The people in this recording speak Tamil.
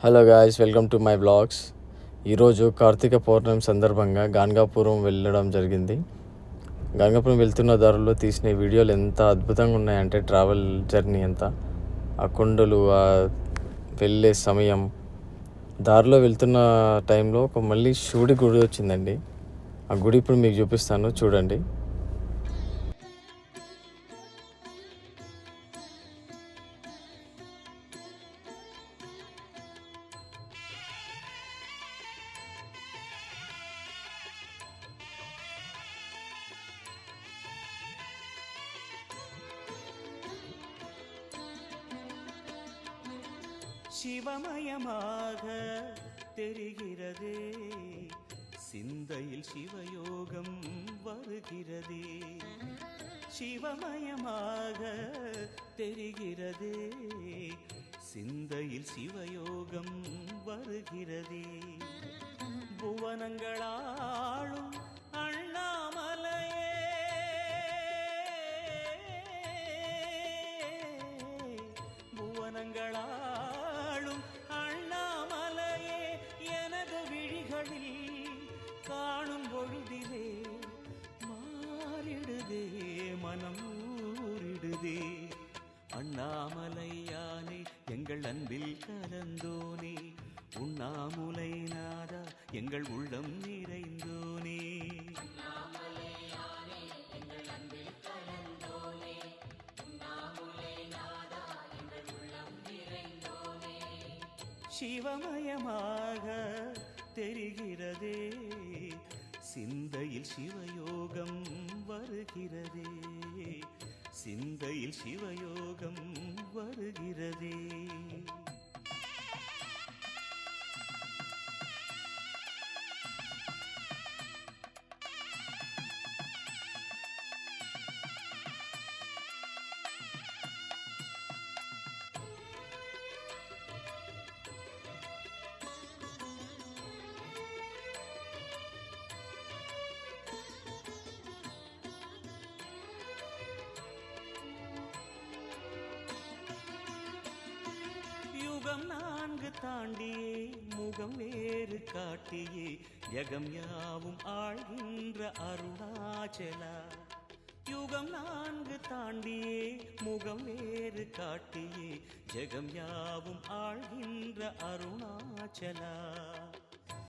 Hello guys, welcome to my blogs. ఈరోజు కార్తీక పౌర్ణమి సందర్భంగా గాన్గాపురం వెళ్ళడం జరిగింది. గాన్గాపురం వెళ్తున్న దారిలో తీసిన వీడియోలు ఎంత అద్భుతంగా ఉన్నాయంటే ట్రావెల్ జర్నీ అంతా, ఆ కొండలు, ఆ వెళ్ళే సమయం, దారిలో వెళ్తున్న టైంలో ఒక మళ్ళీ శివుడి గుడి వచ్చిందండి. ఆ గుడి ఇప్పుడు మీకు చూపిస్తాను, చూడండి. சிவமயமாக தெரிகிறதே, சிந்தையில் சிவயோகம் வருகிறதே. சிவமயமாக தெரிகிறதே, சிந்தையில் சிவயோகம் வருகிறதே. புவனங்களாளும் அண்ணாமலையே, புவனங்களா காணும் பொழுதிலே மாறிடுதே, மனம் ஊறிடுதே. அண்ணாமலையானே எங்கள் அன்பில் கலந்தோனே, உண்ணாமுலை நாதா எங்கள் உள்ளம் நிறைந்தோனே. சிவமயமாக தெரிகிறதே, சிந்தையில் சிவயோகம் வருகிறதே, சிந்தையில் சிவயோகம் வருகிறதே. யுகம் நான்கு தாண்டியே முகம் வேறு காட்டியே, ஜகம் யாவும் ஆழ்கின்ற அருணாச்சலா. யுகம் நான்கு தாண்டியே முகம் வேறு காட்டியே, ஜகம் யாவும் ஆழ்கின்ற அருணாச்சலா.